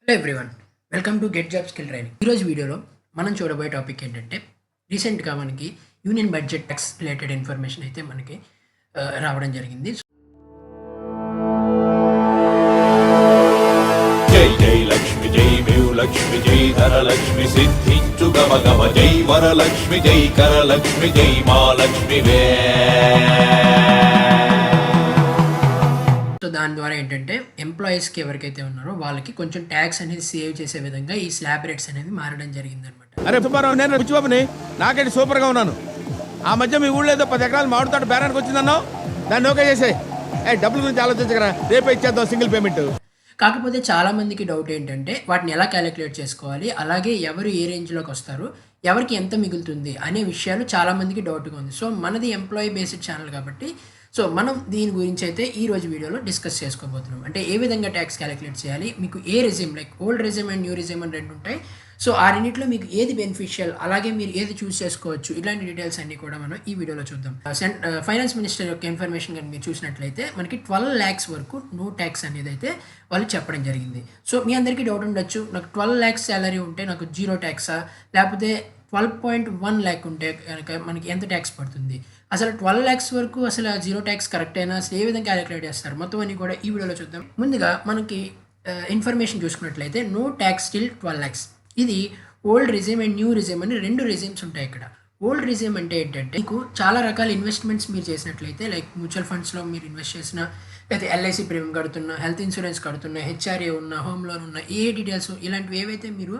Hello everyone, welcome to get job skill training. ఈరోజు వీడియోలో మనం చూడబోయే టాపిక్ ఏంటంటే రీసెంట్గా మనకి union budget tax related information అయితే మనకి రావడం జరిగింది. జై జై లక్ష్మి జై లక్ష్మి జై ధరలక్ష్మి సిద్ధించు గమ గమ జై వరలక్ష్మి జై కరలక్ష్మి జై మహాలక్ష్మి వే. సో దాని ద్వారా ఏంటంటే ఎంప్లాయీస్కి ఎవరికైతే ఉన్నారో వాళ్ళకి కొంచెం ట్యాక్స్ అనేది సేవ్ చేసే విధంగా ఈ స్లాబ్ రేట్స్ అనేది మారడం జరిగింది అనమాట. అరే సుబ్బారావు, నేను బుచ్చిబాబుని. నాకంటే సూపర్గా ఉన్నాను. ఆ మధ్య మీ ఊళ్ళో ఏదో 10 ఎకరాలు మామిడి తోట బేరానికి వచ్చిందన్నావు, దాన్ని ఓకే చేసాయి. డబ్బుల గురించి ఆలోచించగరా, రేపే ఇచ్చేద్దాం సింగిల్ పేమెంట్. కాకపోతే చాలామందికి డౌట్ ఏంటంటే వాటిని ఎలా క్యాలిక్యులేట్ చేసుకోవాలి, అలాగే ఎవరు ఏ రేంజ్లోకి వస్తారు, ఎవరికి ఎంత మిగులుతుంది అనే విషయాలు చాలామందికి డౌట్గా ఉంది. సో మనది ఎంప్లాయీ బేస్డ్ ఛానల్ కాబట్టి సో మనం దీని గురించి అయితే ఈరోజు వీడియోలో డిస్కస్ చేసుకోబోతున్నాం. అంటే ఏ విధంగా ట్యాక్స్ క్యాలిక్యులేట్ చేయాలి, మీకు ఏ regime like old regime and new regime అని రెండు ఉంటాయి. సో ఆ రెండింటిలో మీకు ఏది బెనిఫిషియల్, అలాగే మీరు ఏది చూస్ చేసుకోవచ్చు, ఇలాంటి డీటెయిల్స్ అన్ని కూడా మనం ఈ వీడియోలో చూద్దాం. ఫైనాన్స్ మినిస్టర్ యొక్క ఇన్ఫర్మేషన్ కానీ మీరు చూసినట్లయితే మనకి 12 lakhs వరకు నో ట్యాక్స్ అనేది అయితే వాళ్ళు చెప్పడం జరిగింది. సో మీ అందరికీ డౌట్ ఉండొచ్చు, నాకు 12 lakhs శాలరీ ఉంటే నాకు 0 ట్యాక్సా, లేకపోతే 12.1 lakh ఉంటే కనుక మనకి ఎంత ట్యాక్స్ పడుతుంది, అసలు 12 lakhs వరకు అసలు 0 ట్యాక్స్ కరెక్ట్ అయినా అసలు ఏ విధంగా క్యాలిక్యులేట్ చేస్తారు, మొత్తం అన్ని కూడా ఈ వీడియోలో చూద్దాం. ముందుగా మనకి ఇన్ఫర్మేషన్ చూసుకున్నట్లయితే నో ట్యాక్స్ టిల్ 12 lakhs. ఇది old regime and new regime అని రెండు రెజ్యూమ్స్ ఉంటాయి ఇక్కడ. ఓల్డ్ రెజ్యూమ్ అంటే ఏంటంటే మీకు చాలా రకాల ఇన్వెస్ట్మెంట్స్ మీరు చేసినట్లయితే లైక్ మ్యూచువల్ ఫండ్స్లో మీరు ఇన్వెస్ట్ చేసిన, లేకపోతే ఎల్ఐసి ప్రీమియం కడుతున్నా, హెల్త్ ఇన్సూరెన్స్ కడుతున్నా, హెచ్ఆర్ఏ ఉన్న, హోమ్ లోన్ ఉన్న, ఏ డీటెయిల్స్ ఇలాంటివి ఏవైతే మీరు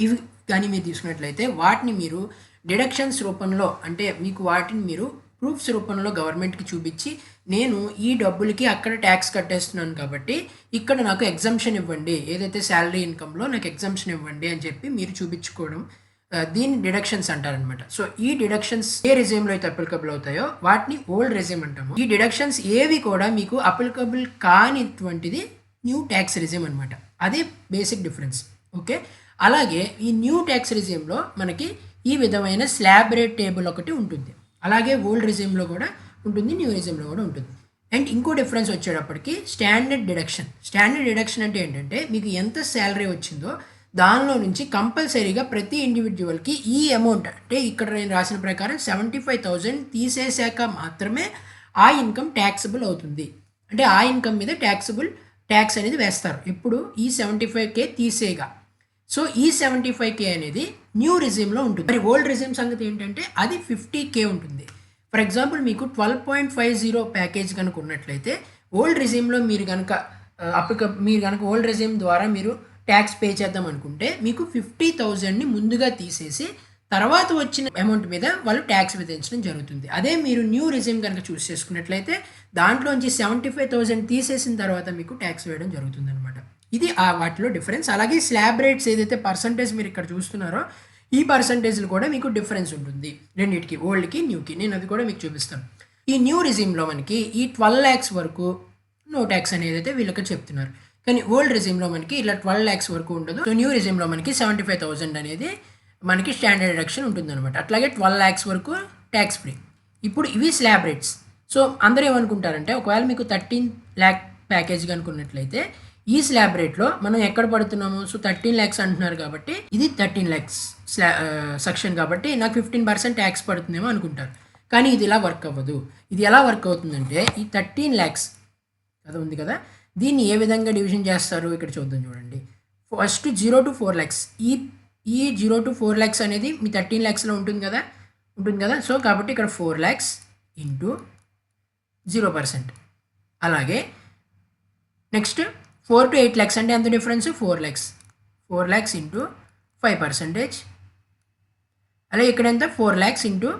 ఇవి కానీ మీరు తీసుకున్నట్లయితే వాటిని మీరు డిడక్షన్స్ రూపంలో, అంటే మీకు వాటిని మీరు ప్రూఫ్స్ రూపంలో గవర్నమెంట్కి చూపించి నేను ఈ డబ్బులకి అక్కడ ట్యాక్స్ కట్టేస్తున్నాను కాబట్టి ఇక్కడ నాకు ఎగ్జంప్షన్ ఇవ్వండి, ఏదైతే శాలరీ ఇన్కమ్లో నాకు ఎగ్జంప్షన్ ఇవ్వండి అని చెప్పి మీరు చూపించుకోవడం, దీన్ని డిడక్షన్స్ అంటారనమాట. సో ఈ డిడక్షన్స్ ఏ రెజ్యూమ్లో అయితే అప్లికబుల్ అవుతాయో వాటిని ఓల్డ్ రెజ్యూమ్ అంటాము. ఈ డిడక్షన్స్ ఏవి కూడా మీకు అప్లికబుల్ కానిటువంటిది న్యూ ట్యాక్స్ రెజ్యూమ్ అనమాట. అదే బేసిక్ డిఫరెన్స్. ఓకే, అలాగే ఈ న్యూ ట్యాక్స్ రెజ్యూమ్లో మనకి ఈ విధమైన స్లాబ్ రేట్ టేబుల్ ఒకటి ఉంటుంది, అలాగే ఓల్డ్ రెజ్యూమ్లో కూడా ఉంటుంది, న్యూ రెజ్యూమ్లో కూడా ఉంటుంది. అండ్ ఇంకో డిఫరెన్స్ వచ్చేటప్పటికి స్టాండర్డ్ డిడక్షన్. స్టాండర్డ్ డిడక్షన్ అంటే ఏంటంటే మీకు ఎంత శాలరీ వచ్చిందో దానిలో నుంచి కంపల్సరీగా ప్రతి ఇండివిజువల్కి ఈ అమౌంట్, అంటే ఇక్కడ నేను రాసిన ప్రకారం 75,000 తీసేశాక మాత్రమే ఆ ఇన్కమ్ ట్యాక్సబుల్ అవుతుంది. అంటే ఆ ఇన్కమ్ మీద ట్యాక్స్ అనేది వేస్తారు ఎప్పుడు ఈ 75K తీసేగా. సో ఈ 75K అనేది న్యూ రెజ్యూమ్లో ఉంటుంది. మరి ఓల్డ్ రెజ్యూమ్ సంగతి ఏంటంటే అది 50K ఉంటుంది. ఫర్ ఎగ్జాంపుల్ మీకు 12.50 ప్యాకేజ్ కనుక ఉన్నట్లయితే ఓల్డ్ రెజ్యూమ్లో మీరు కనుక ఓల్డ్ రెజ్యూమ్ ద్వారా మీరు ట్యాక్స్ పే చేద్దాం అనుకుంటే మీకు 50,000ని ముందుగా తీసేసి తర్వాత వచ్చిన అమౌంట్ మీద వాళ్ళు ట్యాక్స్ విధించడం జరుగుతుంది. అదే మీరు న్యూ రెజ్యూమ్ కనుక చూస్ చేసుకున్నట్లయితే దాంట్లోంచి 75,000 తీసేసిన తర్వాత మీకు ట్యాక్స్ వేయడం జరుగుతుంది అనమాట. ఇది వాటిలో డిఫరెన్స్. అలాగే స్లాబ్ రేట్స్ ఏదైతే పర్సంటేజ్ మీరు ఇక్కడ చూస్తున్నారో ఈ పర్సంటేజ్లు కూడా మీకు డిఫరెన్స్ ఉంటుంది రెండింటికి, ఓల్డ్కి న్యూకి. నేను అది కూడా మీకు చూపిస్తాను. ఈ న్యూ రెజ్యూమ్లో మనకి ఈ 12 lakhs వరకు నో ట్యాక్స్ అనేది అయితే వీళ్ళకి చెప్తున్నారు, కానీ ఓల్డ్ రెజ్యూమ్లో మనకి ఇలా 12 lakhs వరకు ఉండదు. సో న్యూ రెజ్యూమ్లో మనకి 75,000 అనేది మనకి స్టాండర్డ్ డిడక్షన్ ఉంటుందన్నమాట. అట్లాగే 12 lakhs వరకు ట్యాక్స్ ఫ్రీ. ఇప్పుడు ఇవి స్లాబ్ రేట్స్. సో అందరూ ఏమనుకుంటారంటే ఒకవేళ మీకు 13 lakh ప్యాకేజ్ కనుకున్నట్లయితే ఈ స్లాబ్ రేట్లో మనం ఎక్కడ పడుతున్నాము, సో 13 lakhs అంటున్నారు కాబట్టి ఇది 13 lakhs సెక్షన్ కాబట్టి నాకు 15% ట్యాక్స్ పడుతుందేమో అనుకుంటారు. కానీ ఇది ఇలా వర్క్ అవ్వదు. ఇది ఎలా వర్క్ అవుతుందంటే ఈ 13 lakhs అది ఉంది కదా, దీన్ని ఏ విధంగా డివిజన్ చేస్తారు ఇక్కడ చూద్దాం. చూడండి, ఫస్ట్ 0 to 4 lakhs. ఈ 0 to 4 lakhs అనేది మీ 13 lakhsలో ఉంటుంది కదా. సో కాబట్టి ఇక్కడ 4 lakhs ఇంటూ 0%. అలాగే నెక్స్ట్ 4 to 8 lakhs అంటే ఎంత డిఫరెన్స్, 4 lakhs ఇంటూ 5%. అలాగే ఇక్కడ ఎంత 4 lakhs ఇంటూ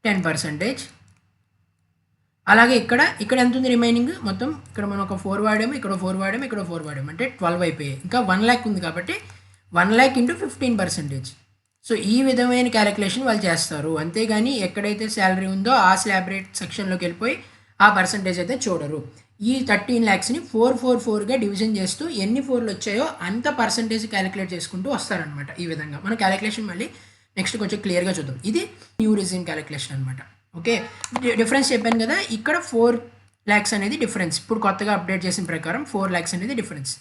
10%. అలాగే ఇక్కడ ఎంత ఉంది రిమైనింగ్ మొత్తం, ఇక్కడ మనం ఒక 4 వాడాము, ఇక్కడ 4 వాడాము, ఇక్కడ 4 వాడాము, అంటే 12 అయిపోయాయి. ఇంకా 1 lakh ఉంది కాబట్టి 1 lakh ఇంటూ 15%. సో ఈ విధమైన క్యాలిక్యులేషన్ వాళ్ళు చేస్తారు, అంతేగాని ఎక్కడైతే శాలరీ ఉందో ఆ స్లాబ్ రేట్ సెక్షన్లోకి వెళ్ళిపోయి ఆ పర్సంటేజ్ అయితే చూడరు. ఈ 13 lakhsని 444గా డివిజన్ చేస్తూ ఎన్ని 4లు వచ్చాయో అంత పర్సంటేజ్ క్యాలిక్యులేట్ చేసుకుంటూ వస్తారనమాట. ఈ విధంగా మన క్యాలిక్యులేషన్ మళ్ళీ నెక్స్ట్ కొంచెం క్లియర్గా చూద్దాం. ఇది న్యూ రెజ్యూమ్ క్యాలిక్యులేషన్ అనమాట. ఓకే, డిఫరెన్స్ చెప్పాను కదా, ఇక్కడ 4 lakhs అనేది డిఫరెన్స్. ఇప్పుడు కొత్తగా అప్డేట్ చేసిన ప్రకారం 4 lakhs అనేది డిఫరెన్స్.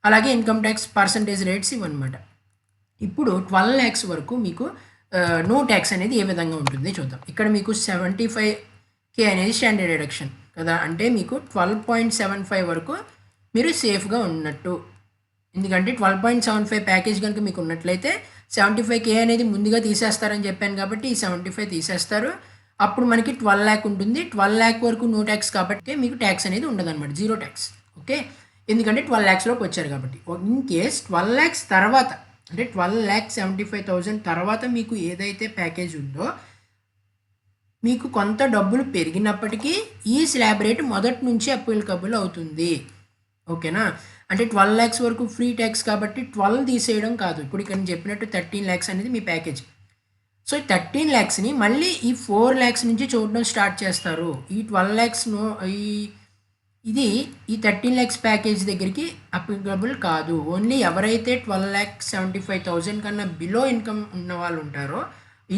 అలాగే ఇన్కమ్ ట్యాక్స్ పర్సంటేజ్ రేట్స్ ఇవన్నమాట. ఇప్పుడు 12 lakhs వరకు మీకు నో ట్యాక్స్ అనేది ఏ విధంగా ఉంటుంది చూద్దాం. ఇక్కడ మీకు 75K అనేది స్టాండర్డ్ డిడక్షన్ కదా, అంటే మీకు 12.75 వరకు మీరు సేఫ్గా ఉన్నట్టు. ఎందుకంటే 12.75 ప్యాకేజ్ కనుక మీకు ఉన్నట్లయితే 75K అనేది ముందుగా తీసేస్తారని చెప్పాను కాబట్టి ఈ 75 తీసేస్తారు. అప్పుడు మనకి 12 lakh ఉంటుంది. 12 lakh వరకు నో ట్యాక్స్ కాబట్టి మీకు ట్యాక్స్ అనేది ఉండదు అనమాట, జీరో ట్యాక్స్. ఓకే, ఎందుకంటే 12 lakhsలోకి వచ్చారు కాబట్టి. ఇన్ కేస్ 12 lakhs తర్వాత అంటే 12,75,000 తర్వాత మీకు ఏదైతే ప్యాకేజ్ ఉందో మీకు కొంత డబ్బులు పెరిగినప్పటికీ ఈ స్లాబ్ రేట్ మొదటి నుంచి అప్లికబుల్ అవుతుంది. ఓకేనా, అంటే 12 lakhs వరకు ఫ్రీ ట్యాక్స్ కాబట్టి 12 తీసేయడం కాదు. ఇప్పుడు ఇక్కడ నేను చెప్పినట్టు 13 lakhs అనేది మీ ప్యాకేజ్. సో ఈ 13 lakhsని మళ్ళీ ఈ 4 lakhs నుంచి చూడడం స్టార్ట్ చేస్తారు. ఈ 12 lakhs ఇది ఈ 13 lakhs ప్యాకేజ్ దగ్గరికి అప్లికబుల్ కాదు. ఓన్లీ ఎవరైతే 12,75,000 కన్నా బిలో ఇన్కమ్ ఉన్న వాళ్ళు ఉంటారో,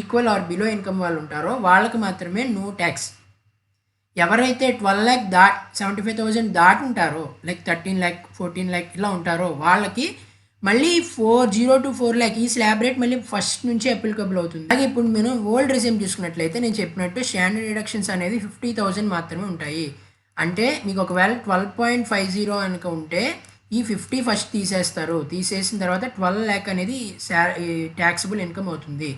ఈక్వల్ ఆర్ బిలో ఇన్కమ్ వాళ్ళు ఉంటారో వాళ్ళకి మాత్రమే నో ట్యాక్స్. ఎవరైతే 12,75,000 దాటి ఉంటారో, లైక్ 13 lakh 14 lakh ఇలా ఉంటారో వాళ్ళకి మళ్ళీ 0 to 4 lakh ఈ స్లాబ్ రేట్ మళ్ళీ ఫస్ట్ నుంచి అప్లికబుల్ అవుతుంది. అలాగే ఇప్పుడు నేను ఓల్డ్ రిజిమ్ చూసుకున్నట్లయితే నేను చెప్పినట్టు స్టాండర్డ్ డిడక్షన్స్ అనేది 50,000 మాత్రమే ఉంటాయి. అంటే మీకు ఒకవేళ 12.50 కనుక ఉంటే ఈ 50 ఫస్ట్ తీసేస్తారు. తీసేసిన తర్వాత 12 lakh అనేది ట్యాక్సిబుల్ ఇన్కమ్ అవుతుంది.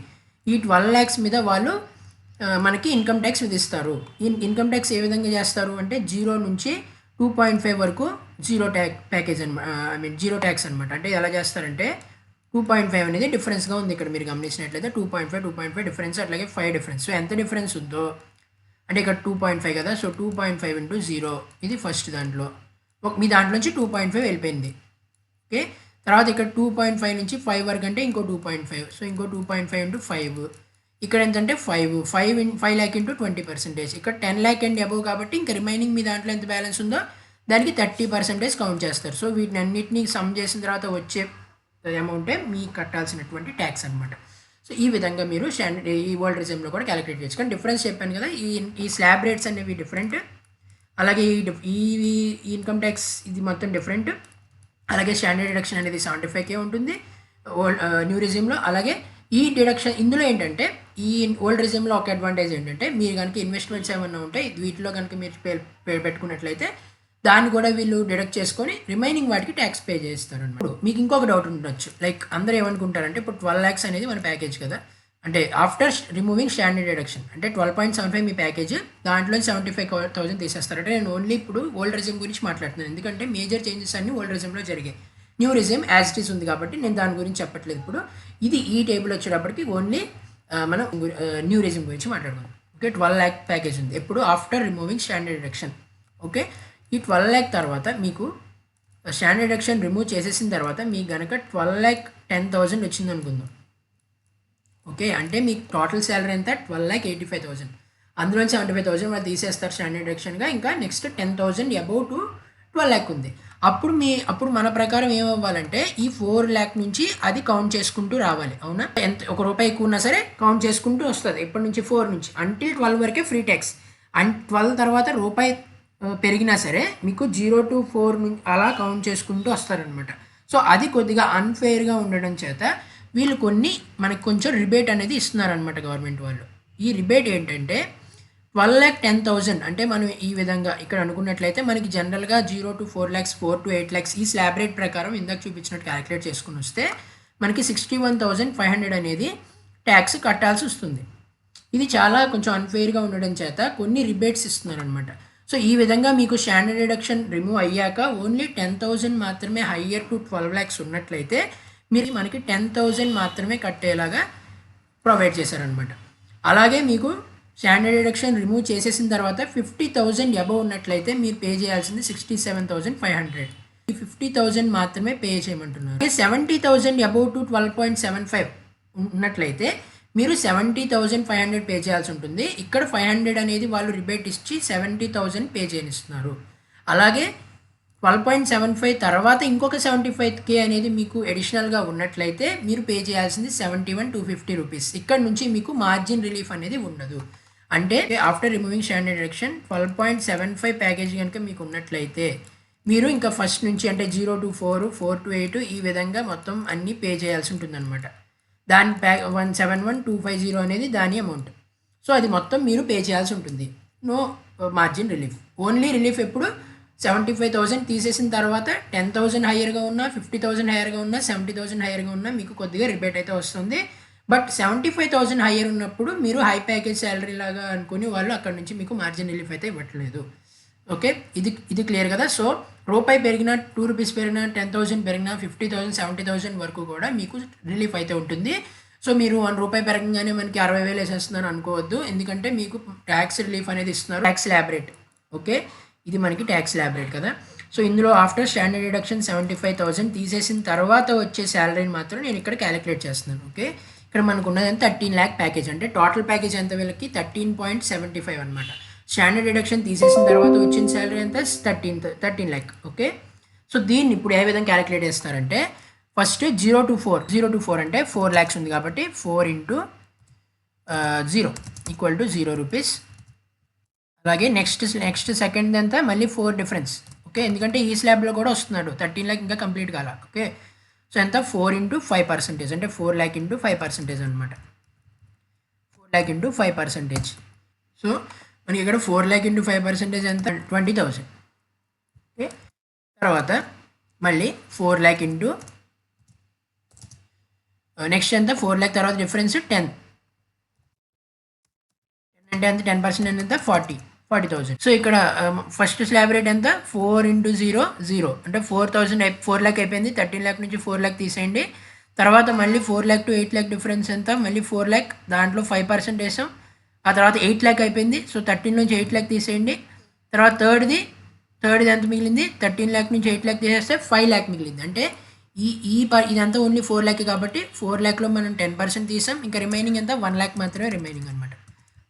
ఈ 12 lakhs మీద వాళ్ళు మనకి ఇన్కమ్ ట్యాక్స్ విధిస్తారు. ఇన్కమ్ ట్యాక్స్ ఏ విధంగా చేస్తారు అంటే 0 నుంచి 2.5 వరకు జీరో ప్యాకేజ్ అనమాట, జీరో ట్యాక్స్ అనమాట. అంటే ఎలా చేస్తారంటే 2.5 అనేది డిఫరెన్స్గా ఉంది ఇక్కడ మీరు గమనించినట్లయితే 2.5 డిఫరెన్స్, అట్లాగే 5 డిఫరెన్స్. సో ఎంత డిఫరెన్స్ ఉందో అంటే ఇక్కడ 2.5 కదా, సో 2.5 into 0 ఇది ఫస్ట్ దాంట్లో. మీ దాంట్లో నుంచి 2.5 వెళ్ళిపోయింది. ఓకే, తర్వాత ఇక్కడ 2.5 నుంచి 5 వరకు అంటే ఇంకో 2.5, సో ఇంకో 2.5 into 5. ఇక్కడ ఎంతంటే 5 lakh into 20%. ఇక్కడ 10 lakh అండ్ అబోవ్ కాబట్టి ఇంకా రిమైనింగ్ మీ దాంట్లో ఎంత బ్యాలెన్స్ ఉందో దానికి 30% కౌంట్ చేస్తారు. సో వీటిని అన్నిటినీ సమ్ చేసిన తర్వాత వచ్చే అమౌంటే మీకు కట్టాల్సినటువంటి ట్యాక్స్ అనమాట. సో ఈ విధంగా మీరు ఈ ఓల్డ్ రిజిమ్లో కూడా క్యాలిక్యులేట్ చేయొచ్చు. కానీ డిఫరెన్స్ చెప్పాను కదా, ఈ స్లాబ్ రేట్స్ అనేవి డిఫరెంట్, అలాగే ఈ ఇన్కమ్ ట్యాక్స్ ఇది మొత్తం డిఫరెంట్. అలాగే స్టాండర్డ్ డిడక్షన్ అనేది 75K ఉంటుంది న్యూ రిజిమ్లో. అలాగే ఈ డిడక్షన్ ఇందులో ఏంటంటే ఈ ఓల్డ్ రిజిమ్లో ఒక అడ్వాంటేజ్ ఏంటంటే మీరు కనుక ఇన్వెస్ట్మెంట్స్ ఏమన్నా ఉంటాయి వీటిలో కనుక మీరు పెట్టుకున్నట్లయితే దాన్ని కూడా వీళ్ళు డిడక్ట్ చేసుకొని రిమైనింగ్ వాటికి ట్యాక్స్ పే చేస్తారు అన్నమాట. మీకు ఇంకొక డౌట్ ఉండొచ్చు, లైక్ అందరూ ఏమనుకుంటారంటే ఇప్పుడు 12 lakhs అనేది మన ప్యాకేజ్ కదా, అంటే ఆఫ్టర్ రిమూవింగ్ స్టాండర్డ్ డిడక్షన్ అంటే 12.75 మీ ప్యాకేజ్, దాంట్లో 75,000 తీసేస్తారు. అంటే నేను ఓన్లీ ఇప్పుడు ఓల్డ్ రిజిమ్ గురించి మాట్లాడుతున్నాను, ఎందుకంటే మేజర్ చేంజెస్ అన్ని ఓల్డ్ రిజిమ్లో జరిగాయి. New regime as it is ఉంది కాబట్టి నేను దాని గురించి చెప్పట్లేదు. ఇప్పుడు ఇది ఈ టేబుల్ వచ్చేటప్పటికి ఓన్లీ మనం న్యూ రిజిమ్ గురించి మాట్లాడుకుందాం. ఓకే, 12 lakh ప్యాకేజ్ ఉంది ఎప్పుడు after removing standard deduction. Okay, ఈ 12 lakh తర్వాత మీకు స్టాండర్డ్ డిడక్షన్ రిమూవ్ చేసేసిన తర్వాత మీకు కనుక 12,10,000 వచ్చింది అనుకుందాం. ఓకే, అంటే మీకు టోటల్ శాలరీ ఎంత 12,85,000. అందులో 75,000 వాళ్ళు తీసేస్తారు స్టాండర్డ్ డిడక్షన్గా. ఇంకా నెక్స్ట్ 10,000 అబౌవ్ టు 12 lakh ఉంది. అప్పుడు మన ప్రకారం ఏమవ్వాలంటే ఈ 4 lakh నుంచి అది కౌంట్ చేసుకుంటూ రావాలి. అవునా, ఎంత ₹1 ఎక్కువ ఉన్నా సరే కౌంట్ చేసుకుంటూ వస్తుంది. ఇప్పటి నుంచి 4 నుంచి అంటిల్ 12 వరకే ఫ్రీ ట్యాక్స్. అండ్ 12 తర్వాత రూపాయి పెరిగినా సరే మీకు 0 to 4 అలా కౌంట్ చేసుకుంటూ వస్తారనమాట. సో అది కొద్దిగా అన్ఫెయిర్గా ఉండడం చేత వీళ్ళు మనకి కొంచెం రిబేట్ అనేది ఇస్తున్నారనమాట గవర్నమెంట్ వాళ్ళు. ఈ రిబేట్ ఏంటంటే 12,10,000 అంటే మనం ఈ విధంగా ఇక్కడ అనుకున్నట్లయితే మనకి జనరల్గా 0 to 4 lakhs 4 to 8 lakhs ఈ స్లాబ్ రేట్ ప్రకారం ఇందాక చూపించినట్టు క్యాలిక్యులేట్ చేసుకుని వస్తే మనకి 61,500 అనేది ట్యాక్స్ కట్టాల్సి వస్తుంది. ఇది చాలా కొంచెం అన్ఫెయిర్గా ఉండడం చేత కొన్ని రిబేట్స్ ఇస్తున్నారనమాట. సో ఈ విధంగా మీకు స్టాండర్డ్ డిడక్షన్ రిమూవ్ అయ్యాక ఓన్లీ 10,000 మాత్రమే హయ్యర్ టు 12 lakhs ఉన్నట్లయితే మీరు మనకి 10,000 మాత్రమే కట్టేలాగా ప్రొవైడ్ చేశారనమాట. అలాగే మీకు స్టాండర్డ్ డిడక్షన్ రిమూవ్ చేసేసిన తర్వాత 50,000 అబవ్ ఉన్నట్లయితే మీరు పే చేయాల్సింది 67,500. ఈ 50,000 మాత్రమే పే చేయమంటున్నారు. 70,000 అబవ్ టు 12.75 ఉన్నట్లయితే మీరు 70,500 పే చేయాల్సి ఉంటుంది. ఇక్కడ 500 అనేది వాళ్ళు రిబేట్ ఇచ్చి 70,000 పే చేయనిస్తున్నారు. అలాగే 12.75 తర్వాత ఇంకొక 75K అనేది మీకు అడిషనల్గా ఉన్నట్లయితే మీరు పే చేయాల్సింది 71,250 రూపీస్. ఇక్కడ నుంచి మీకు మార్జిన్ రిలీఫ్ అనేది ఉండదు. అంటే after removing standard deduction 12.75 package కనుక మీకు ఉన్నట్లయితే మీరు ఇంకా ఫస్ట్ నుంచి అంటే 0 to 4, 4 to 8 ఈ విధంగా మొత్తం అన్నీ పే చేయాల్సి ఉంటుందన్నమాట. దాని 171,250 అనేది దాని అమౌంట్. సో అది మొత్తం మీరు పే చేయాల్సి ఉంటుంది. No margin relief. Only relief ఎప్పుడు 75,000 తీసేసిన తర్వాత 10,000 హయ్యర్గా ఉన్నా, 50,000 హయ్యర్గా ఉన్నా, 70,000 హయ్యర్గా ఉన్నా మీకు కొద్దిగా రిబేట్ అయితే వస్తుంది. బట్ 75,000 హయ్యర్ ఉన్నప్పుడు మీరు హై ప్యాకేజ్ శాలరీ లాగా అనుకుని వాళ్ళు అక్కడ నుంచి మీకు మార్జిన్ రిలీఫ్ అయితే ఇవ్వట్లేదు. ఓకే, ఇది క్లియర్ కదా. సో రూపాయి పెరిగినా, 2 రూపీస్ పెరిగినా, 10,000 పెరిగినా, 50,000, 70,000 వరకు కూడా మీకు రిలీఫ్ అయితే ఉంటుంది. సో మీరు 1 రూపాయి పెరగంగానే మనకి 60,000 వేసేస్తున్నారు అనుకోవద్దు. ఎందుకంటే మీకు ట్యాక్స్ రిలీఫ్ అనేది ఇస్తున్నారు, ట్యాక్స్ ల్యాబ్ రేట్. ఓకే, ఇది మనకి ట్యాక్స్ ల్యాబ్ రేట్ కదా. సో ఇందులో ఆఫ్టర్ స్టాండర్డ్ డిడక్షన్ 75,000 తీసేసిన తర్వాత వచ్చే శాలరీని మాత్రం నేను ఇక్కడ క్యాలిక్యులేట్ చేస్తున్నాను. ఓకే, ఇక్కడ మనకు ఉన్నది 13 lakh ప్యాకేజ్, అంటే టోటల్ ప్యాకేజ్ ఎంత వీళ్ళకి 13.75 అనమాట. స్టాండర్డ్ డిడక్షన్ తీసేసిన తర్వాత వచ్చిన శాలరీ ఎంత 13 lakh. ఓకే, సో దీన్ని ఇప్పుడు ఏ విధంగా క్యాలిక్యులేట్ చేస్తారంటే ఫస్ట్ 0 to 4 అంటే 4 lakhs ఉంది కాబట్టి 4 into 0 ఈక్వల్ టు 0 రూపీస్. అలాగే నెక్స్ట్ సెకండ్ అంతా మళ్ళీ 4 డిఫరెన్స్. ఓకే, ఎందుకంటే ఈ స్లాబ్లో కూడా వస్తున్నాడు 13 lakh ఇంకా కంప్లీట్ కాల. ఓకే, సో ఎంత 4 into 5% అంటే 4 lakh into 5% అనమాట. 4 lakh into 5%. సో మనకి ఇక్కడ 4 lakh into 5% ఎంత 20,000. ఓకే, తర్వాత మళ్ళీ 4 lakh into నెక్స్ట్ ఎంత 4 lakh తర్వాత డిఫరెన్స్ 10 అంటే ఎంత 10% ఎంత 40,000. సో ఇక్కడ ఫస్ట్ స్లాబ్ రేట్ ఎంత 4 into 0 అంటే 4 lakh అయిపోయింది. 13 lakh నుంచి 4 lakh తీసేయండి. తర్వాత మళ్ళీ 4 lakh to 8 lakh డిఫరెన్స్ ఎంత మళ్ళీ 4 lakh, దాంట్లో 5% వేసాం. ఆ తర్వాత 8 lakh అయిపోయింది. సో 13 నుంచి 8 lakh తీసేయండి. తర్వాత థర్డ్ది ఎంత మిగిలింది 13 lakh నుంచి 8 lakh తీసేస్తే 5 lakh మిగిలింది. అంటే ఇదంతా ఓన్లీ 4 lakh కాబట్టి 4 lakhలో మనం 10% తీసాం. ఇంకా రిమైనింగ్ ఎంత 1 lakh మాత్రమే రిమైనింగ్ అనమాట.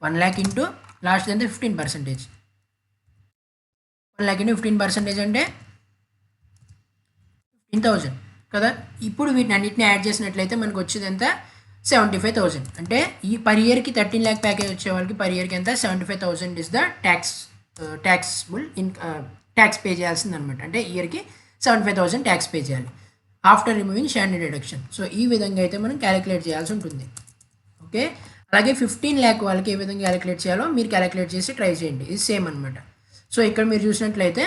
1 lakh ఇంటూ లాస్ట్ ఎంత 15%. 1 lakh ఇంటూ 15% అంటే 15,000 కదా. ఇప్పుడు వీటిని అన్నింటిని యాడ్ చేసినట్లయితే మనకు వచ్చేది ఎంత 75,000. అంటే ఈ పర్ ఇయర్కి 13 lakh ప్యాకేజ్ వచ్చే వాళ్ళకి పర్ ఇయర్కి ఎంత 75,000 is the taxable tax pay చేయాల్సింది అనమాట. అంటే ఇయర్కి 75,000 ట్యాక్స్ పే చేయాలి after removing standard deduction. So ఈ విధంగా అయితే మనం క్యాలిక్యులేట్ చేయాల్సి ఉంటుంది. ఓకే, అలాగే 15 lakh వాళ్ళకి ఏ విధంగా క్యాలిక్యులేట్ చేయాలో మీరు క్యాలిక్యులేట్ చేసి ట్రై చేయండి. ఇది సేమ్ అనమాట. సో ఇక్కడ మీరు చూసినట్లయితే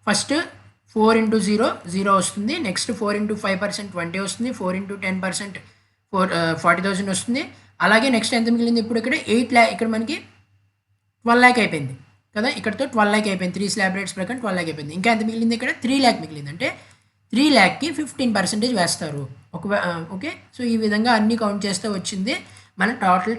ఫస్ట్ 4 into 0 వస్తుంది. నెక్స్ట్ 4 into 5% 20 వస్తుంది. 4 into 10% 40,000 వస్తుంది. అలాగే నెక్స్ట్ ఎంత మిగిలింది ఇప్పుడు ఇక్కడ 8 lakh, ఇక్కడ మనకి 12 lakh అయిపోయింది కదా. ఇక్కడతో 12 lakh అయిపోయింది. 3 స్లాబ్ రేట్స్ ప్రకారం 12 lakh అయిపోయింది. ఇంకా ఎంత మిగిలింది ఇక్కడ 3 lakh మిగిలింది. అంటే 3 lakhకి 15% వేస్తారు. ఓకే, సో ఈ విధంగా అన్ని కౌంట్ చేస్తే వచ్చింది మన టోటల్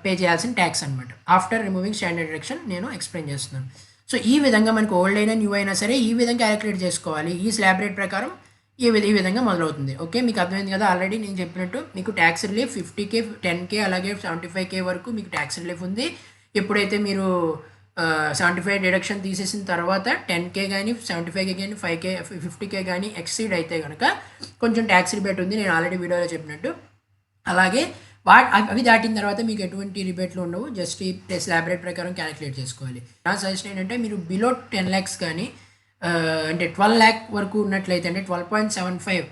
పే చేయాల్సిన ట్యాక్స్ అనమాట. ఆఫ్టర్ రిమూవింగ్ స్టాండర్డ్ డిడక్షన్ నేను ఎక్స్ప్లెయిన్ చేస్తున్నాను. సో ఈ విధంగా మనకు ఓల్డ్ అయినా న్యూ అయినా సరే ఈ విధంగా క్యాలిక్యులేట్ చేసుకోవాలి. ఈ స్లాబ్ రేట్ ప్రకారం ఈ విధంగా మొదలవుతుంది. ఓకే, మీకు అర్థమైంది కదా. ఆల్రెడీ నేను చెప్పినట్టు మీకు ట్యాక్స్ రిలీఫ్ 50K, 10K అలాగే 75K వరకు మీకు ట్యాక్స్ రిలీఫ్ ఉంది. ఎప్పుడైతే మీరు 75 డిడక్షన్ తీసేసిన తర్వాత 10K కానీ 75K కానీ 5K 50K కానీ ఎక్సీడ్ అయితే కనుక కొంచెం ట్యాక్స్ రిబేట్ ఉంది, నేను ఆల్రెడీ వీడియోలో చెప్పినట్టు. అలాగే అవి దాటిన తర్వాత మీకు ఎటువంటి రిబేట్లు ఉండవు. జస్ట్ ఈ స్లాబ్ రేట్ ప్రకారం క్యాలిక్యులేట్ చేసుకోవాలి. నా సజెషన్ ఏంటంటే మీరు బిలో 10 lakhs కానీ అంటే 12 lakh వరకు ఉన్నట్లయితే, అంటే 12.75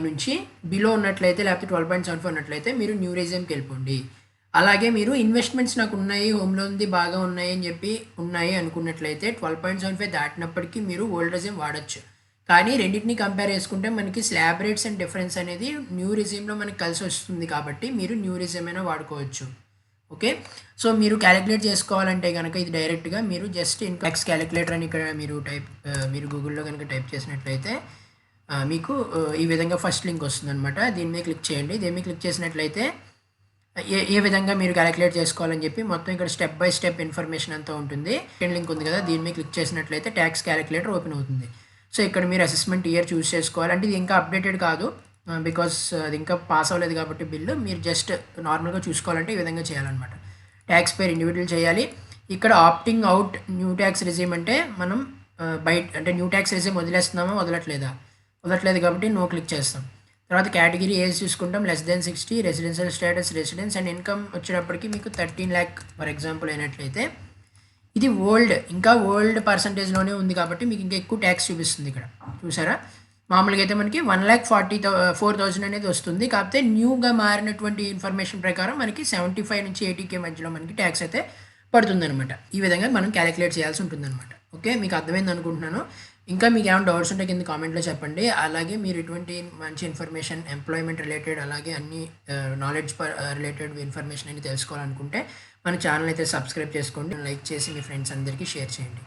నుంచి బిలో ఉన్నట్లయితే లేకపోతే 12.75 ఉన్నట్లయితే మీరు న్యూ రెజ్యూమ్కి వెళ్ళిపోండి. అలాగే మీరు ఇన్వెస్ట్మెంట్స్ నాకు ఉన్నాయి, హోమ్ లోన్ది బాగా ఉన్నాయి అని చెప్పి ఉన్నాయి అనుకున్నట్లయితే 12.75 దాటినప్పటికీ మీరు ఓల్డ్ రెజ్యూమ్ వాడచ్చు. కానీ రెండింటిని కంపేర్ చేసుకుంటే మనకి స్లాబ్ రేట్స్ అండ్ డిఫరెన్స్ అనేది న్యూ రెజ్యూమ్లో మనకి కలిసి వస్తుంది కాబట్టి మీరు న్యూ రెజ్యూమ్ అయినా వాడుకోవచ్చు. ఓకే, సో మీరు క్యాలిక్యులేట్ చేసుకోవాలంటే కనుక ఇది డైరెక్ట్గా మీరు జస్ట్ ట్యాక్స్ క్యాలిక్యులేటర్ అని ఇక్కడ మీరు గూగుల్లో కనుక టైప్ చేసినట్లయితే మీకు ఈ విధంగా ఫస్ట్ లింక్ వస్తుంది అనమాట. దీని మీద క్లిక్ చేయండి. దీని మీద క్లిక్ చేసినట్లయితే ఏ విధంగా మీరు క్యాలిక్యులేట్ చేసుకోవాలని చెప్పి మొత్తం ఇక్కడ స్టెప్ బై స్టెప్ ఇన్ఫర్మేషన్ అంతా ఉంటుంది. సెకండ్ లింక్ ఉంది కదా, దీని మీద క్లిక్ చేసినట్లయితే ట్యాక్స్ క్యాలిక్యులేటర్ ఓపెన్ అవుతుంది. సో ఇక్కడ మీరు అసెస్మెంట్ ఇయర్ చూస్ చేసుకోవాలి. అంటే ఇది ఇంకా అప్డేటెడ్ కాదు, బికాస్ అది ఇంకా పాస్ అవ్వలేదు కాబట్టి బిల్లు. మీరు జస్ట్ నార్మల్గా చూసుకోవాలంటే ఈ విధంగా చేయాలన్నమాట. ట్యాక్స్ పేర్ ఇండివిజువల్ చేయాలి. ఇక్కడ opting out new tax resume అంటే మనం అంటే న్యూ ట్యాక్స్ రెజ్యూమ్ వదిలేస్తున్నామా వదలట్లేదు కాబట్టి నో క్లిక్ చేస్తాం. తర్వాత కేటగిరీ ఏజ్ చూసుకుంటాం <60, residential status residence, and income వచ్చేటప్పటికి మీకు 13 lakh ఫర్ ఎగ్జాంపుల్ అయినట్లయితే ఇది ఇంకా ఓల్డ్ పర్సంటేజ్లోనే ఉంది కాబట్టి మీకు ఇంకా ఎక్కువ ట్యాక్స్ చూపిస్తుంది ఇక్కడ. చూసారా, మామూలుగా అయితే మనకి 1,44,000 అనేది వస్తుంది. కాకపోతే న్యూగా మారినటువంటి ఇన్ఫర్మేషన్ ప్రకారం మనకి 75 నుంచి 80K మధ్యలో మనకి ట్యాక్స్ అయితే పడుతుందన్నమాట. ఈ విధంగా మనం క్యాలిక్యులేట్ చేయాల్సి ఉంటుందన్నమాట. ఓకే, మీకు అర్థమైంది అనుకుంటున్నాను. ఇంకా మీకు ఏమైనా డౌట్స్ ఉంటే కింద కామెంట్లో చెప్పండి. అలాగే మీరు ఎటువంటి మంచి ఇన్ఫర్మేషన్, ఎంప్లాయ్మెంట్ రిలేటెడ్, అలాగే అన్ని నాలెడ్జ్ రిలేటెడ్ ఇన్ఫర్మేషన్ అని తెలుసుకోవాలనుకుంటే మన ఛానల్ అయితే సబ్స్క్రైబ్ చేసుకోండి, లైక్ చేసి మీ ఫ్రెండ్స్ అందరికీ షేర్ చేయండి.